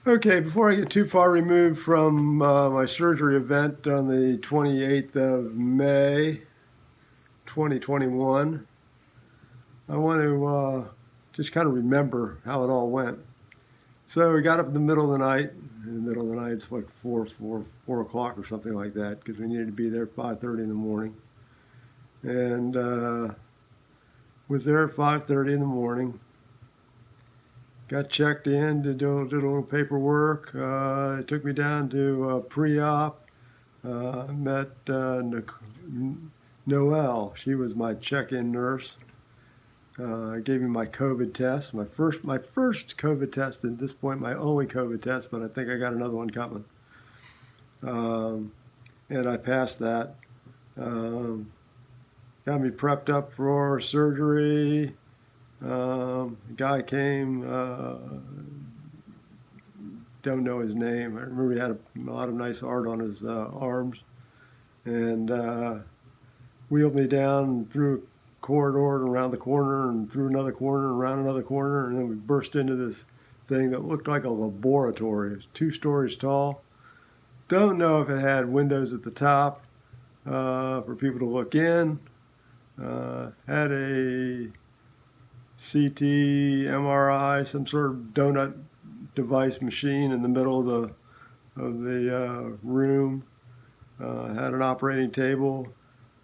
Okay, before I get too far removed from my surgery event on the 28th of May, 2021, I want to just kind of remember how it all went. So we got up in the middle of the night. In the middle of the night, it's like 4 o'clock or something like that, because we needed to be there at 5:30 in the morning. And was there at 5:30 in the morning. Got checked in, did a little paperwork. It took me down to pre-op. Met Noelle. She was my check-in nurse. Gave me my COVID test, my first COVID test at this point, my only COVID test, but I think I got another one coming. And I passed that. Got me prepped up for surgery. A guy came, don't know his name. I remember he had a lot of nice art on his arms, and wheeled me down through a corridor and around the corner and through another corner and around another corner, and then we burst into this thing that looked like a laboratory. It was 2 stories tall. Don't know if it had windows at the top for people to look in. Had a CT, MRI, some sort of donut device machine in the middle of the room. Had an operating table.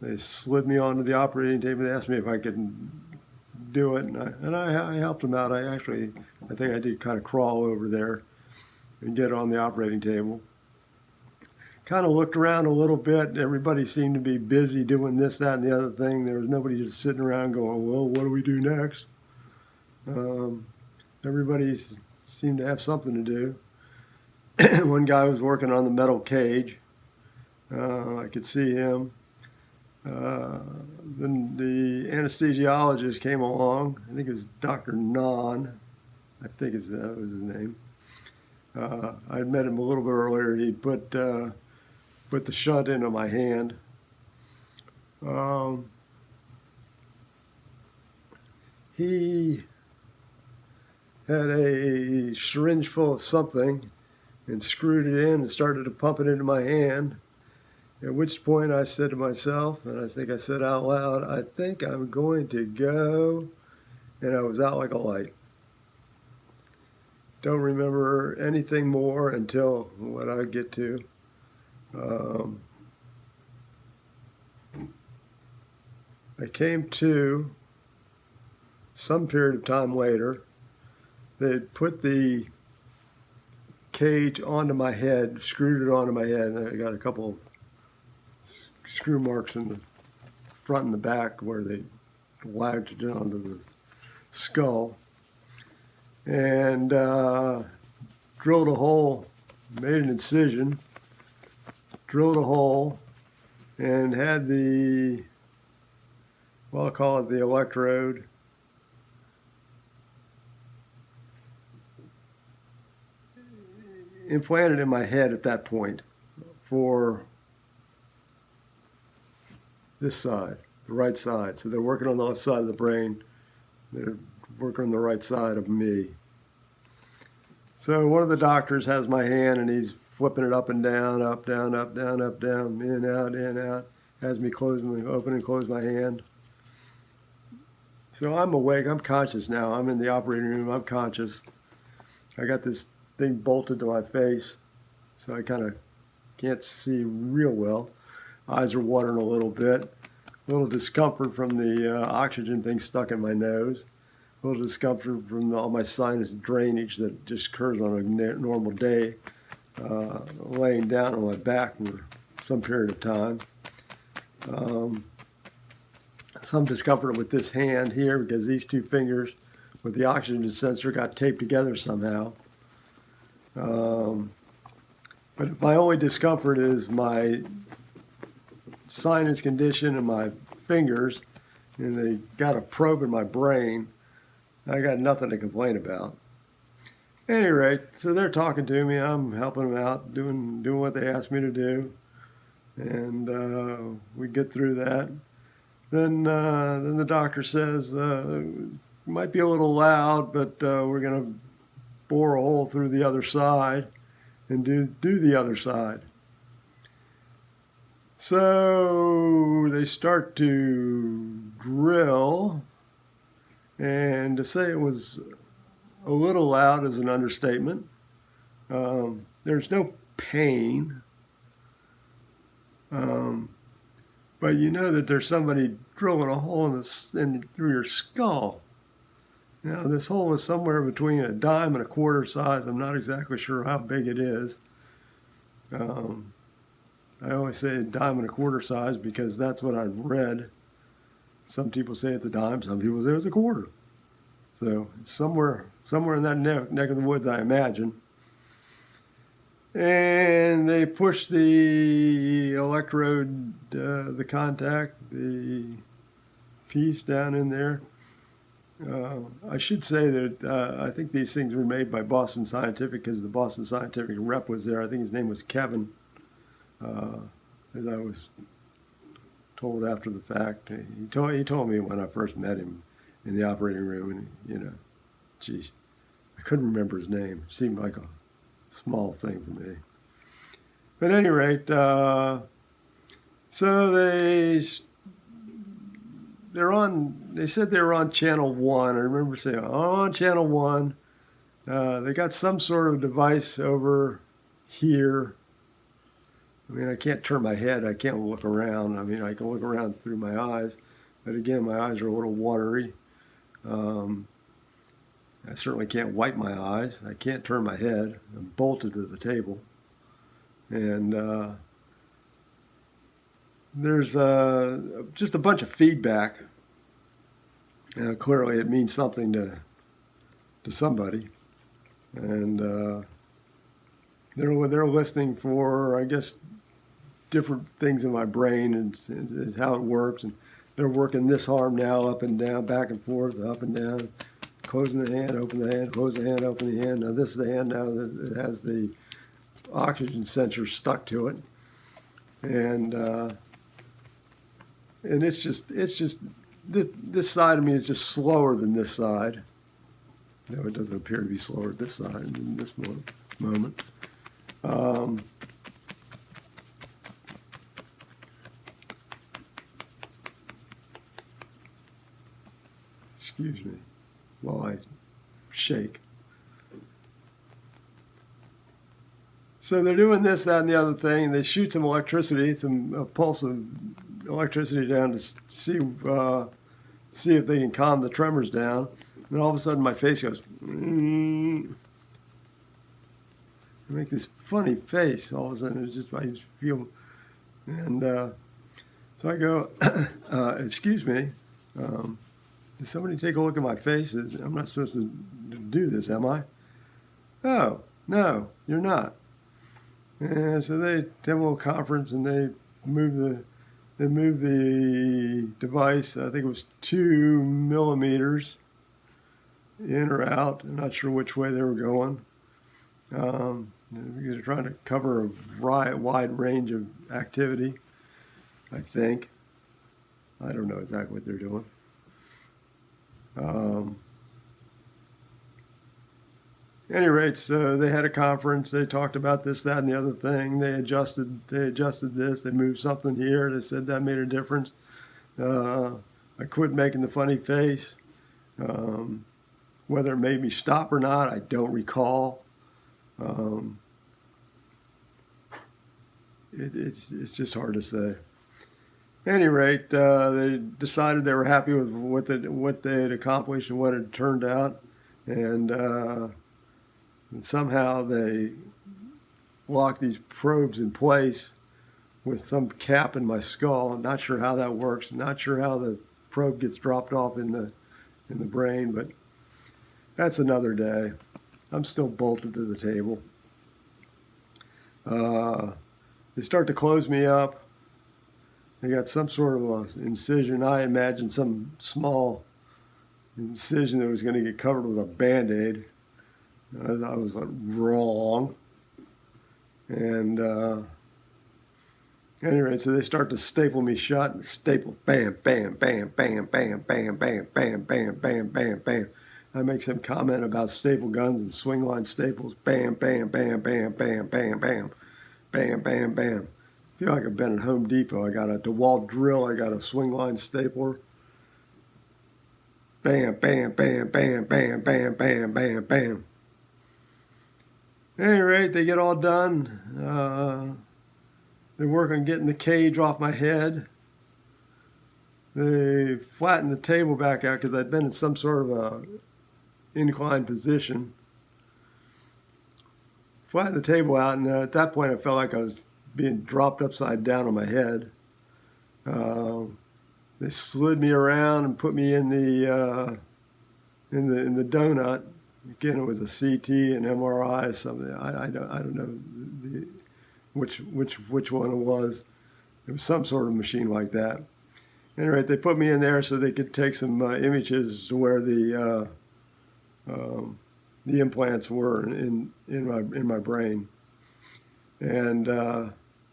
They slid me onto the operating table. They asked me if I could do it, and I helped them out. I think I did kind of crawl over there and get on the operating table. Kind of looked around a little bit. Everybody seemed to be busy doing this, that, and the other thing. There was nobody just sitting around going, well, what do we do next? Everybody seemed to have something to do. One guy was working on the metal cage. I could see him. Then the anesthesiologist came along. I think it was Dr. Nan. I think that was his name. I had met him a little bit earlier. He put the shunt into my hand. He had a syringe full of something and screwed it in and started to pump it into my hand. At which point I said to myself, and I think I said out loud, I think I'm going to go. And I was out like a light. Don't remember anything more until what I get to. I came to some period of time later. They had put the cage onto my head, screwed it onto my head, and I got a couple of screw marks in the front and the back where they latched it onto the skull. And drilled a hole, made an incision, drilled a hole, and had I'll call it the electrode, implanted in my head at that point for this side, the right side. So they're working on the left side of the brain. They're working on the right side of me. So one of the doctors has my hand and he's flipping it up and down, up, down, up, down, up, down, in, out. Has me open and close my hand. So I'm awake, I'm conscious now. I'm in the operating room, I'm conscious. I got this thing bolted to my face, so I kind of can't see real well. Eyes are watering a little bit. A little discomfort from the oxygen thing stuck in my nose. A little discomfort from all my sinus drainage that just occurs on a normal day, laying down on my back for some period of time. Some discomfort with this hand here because these 2 fingers with the oxygen sensor got taped together somehow. But my only discomfort is my sinus condition and my fingers, and they got a probe in my brain. I got nothing to complain about. At any rate, so they're talking to me. I'm helping them out, doing what they asked me to do, and we get through that. Then the doctor says, it might be a little loud, but we're going to bore a hole through the other side and do the other side. So they start to drill, and to say it was a little loud is an understatement. There's no pain, but you know that there's somebody drilling a hole through your skull. Now, this hole is somewhere between a dime and a quarter size. I'm not exactly sure how big it is. I always say a dime and a quarter size because that's what I've read. Some people say it's a dime, some people say it's a quarter. So it's somewhere in that neck of the woods, I imagine. And they push the electrode, the contact, the piece down in there. I should say that I think these things were made by Boston Scientific because the Boston Scientific rep was there. I think his name was Kevin, as I was told after the fact. He told me when I first met him in the operating room, and geez, I couldn't remember his name. It seemed like a small thing for me. But at any rate, so they said they were on channel 1. I remember saying, on channel 1. They got some sort of device over here. I mean, I can't turn my head. I can't look around. I mean, I can look around through my eyes. But again, my eyes are a little watery. I certainly can't wipe my eyes. I can't turn my head. I'm bolted to the table. And there's just a bunch of feedback. Clearly, it means something to somebody, and they're listening for, I guess, different things in my brain and how it works. And they're working this arm now up and down, back and forth, up and down, closing the hand, open the hand, close the hand, open the hand. Now this is the hand now that it has the oxygen sensor stuck to it, and it's just this side of me is just slower than this side. No, it doesn't appear to be slower at this side in this moment. Excuse me while I shake. So they're doing this, that, and the other thing, and they shoot some electricity, some pulse of electricity down to see if they can calm the tremors down. And all of a sudden, my face goes. I make this funny face. All of a sudden, I just feel, and so I go, "Excuse me, did somebody take a look at my face? I'm not supposed to do this, am I?" "Oh, no, you're not." And so they have a little conference, and they move the device. I think it was 2 millimeters in or out. I'm not sure which way they were going. They're trying to cover a wide range of activity, I think. I don't know exactly what they're doing. At any rate, so they had a conference. They talked about this, that, and the other thing. They adjusted this. They moved something here. They said that made a difference. I quit making the funny face. Whether it made me stop or not, I don't recall. It's just hard to say. At any rate, they decided they were happy with what they had accomplished and what had turned out, and somehow they locked these probes in place with some cap in my skull. I'm not sure how that works. I'm not sure how the probe gets dropped off in the brain, but that's another day. I'm still bolted to the table. They start to close me up. They got some sort of incision. I imagine some small incision that was going to get covered with a Band-Aid. I was wrong. And anyway, so they start to staple me shut and staple, bam, bam, bam, bam, bam, bam, bam, bam, bam, bam, bam, bam. I make some comment about staple guns and swing line staples. Bam, bam, bam, bam, bam, bam, bam, bam, bam, bam. I feel like I've been at Home Depot. I got a DeWalt drill. I got a swing line stapler. Bam, bam, bam, bam, bam, bam, bam, bam, bam. At any rate, they get all done. They work on getting the cage off my head. They flatten the table back out because I'd been in some sort of a inclined position. Flatten the table out, and at that point I felt like I was being dropped upside down on my head. They slid me around and put me in the donut. Again, it was a CT, an MRI, something. I don't know which one it was. It was some sort of machine like that. Anyway, they put me in there so they could take some images to where the implants were in my brain, and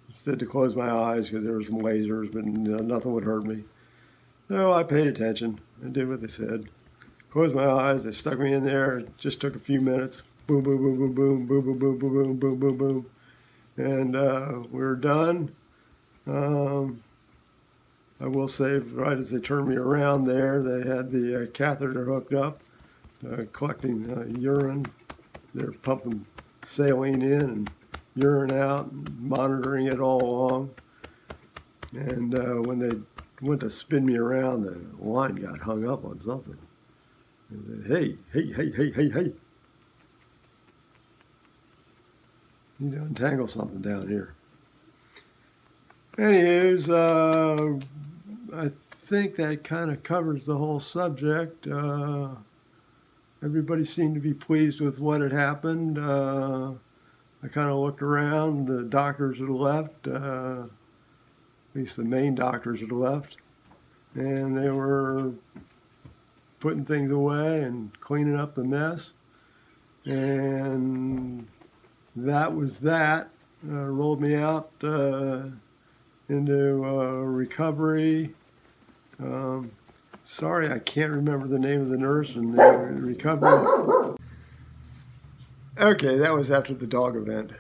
said to close my eyes because there were some lasers, but nothing would hurt me. So I paid attention and did what they said. Closed my eyes. They stuck me in there. It just took a few minutes. Boom, boom, boom, boom, boom, boom, boom, boom, boom, boom, boom, boom, and we were done. I will say, right as they turned me around there, they had the catheter hooked up, collecting urine. They're pumping saline in and urine out, and monitoring it all along. And when they went to spin me around, the line got hung up on something. And they said, hey. You need to untangle something down here. Anyways, I think that kind of covers the whole subject. Everybody seemed to be pleased with what had happened. I kind of looked around. The doctors had left, at least the main doctors had left, and they were putting things away and cleaning up the mess. And that was that. Rolled me out into recovery. Sorry, I can't remember the name of the nurse in the recovery. Okay, that was after the dog event.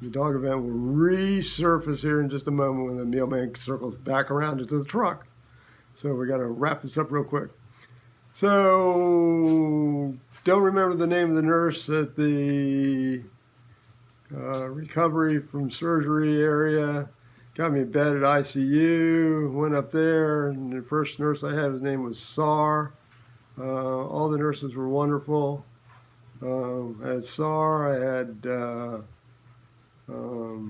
The dog event will resurface here in just a moment when the mailman circles back around into the truck. So we got to wrap this up real quick. So, don't remember the name of the nurse at the recovery from surgery area. Got me a bed at ICU, went up there, and the first nurse I had, his name was SAR. All the nurses were wonderful. I had SAR, I had, what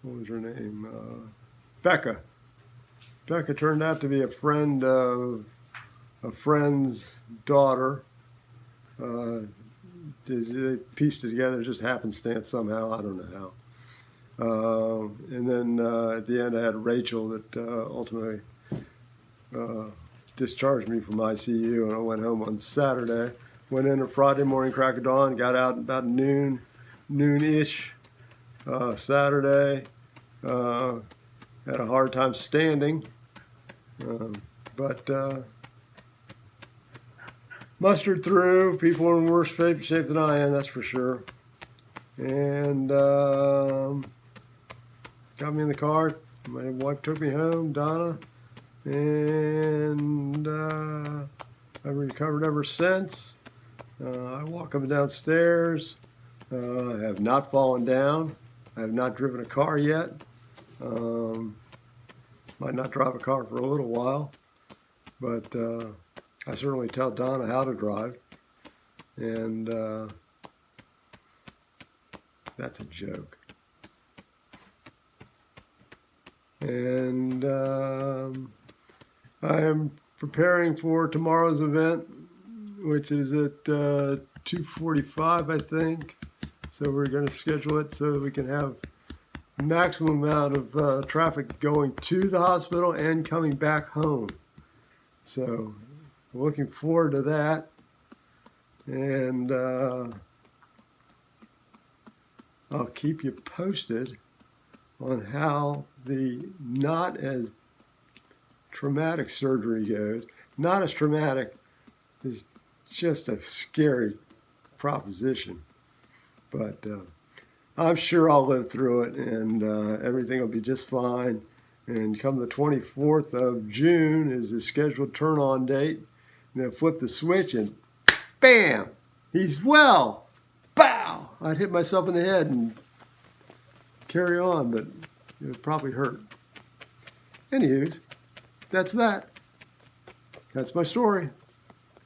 was her name? Becca. Becca turned out to be a friend of a friend's daughter. They pieced it together, just happenstance somehow, I don't know how. And then at the end I had Rachel that ultimately discharged me from ICU, and I went home on Saturday. Went in on Friday morning, crack of dawn, got out about noon-ish Saturday. Had a hard time standing, but mustered through. People are in worse shape than I am, that's for sure. And got me in the car. My wife took me home, Donna, and I've recovered ever since. I walk up and down stairs. I have not fallen down. I have not driven a car yet. Might not drive a car for a little while, but I certainly tell Donna how to drive, and that's a joke. And I am preparing for tomorrow's event, which is at 2:45, I think. So we're going to schedule it so that we can have maximum amount of traffic going to the hospital and coming back home. So looking forward to that. And I'll keep you posted on how the not as traumatic surgery goes. Not as traumatic is just a scary proposition. But I'm sure I'll live through it, and everything will be just fine. And come the 24th of June is the scheduled turn-on date. And then flip the switch and bam, he's well. Bow! I'd hit myself in the head and carry on, but it would probably hurt. Anywho, that's that. That's my story.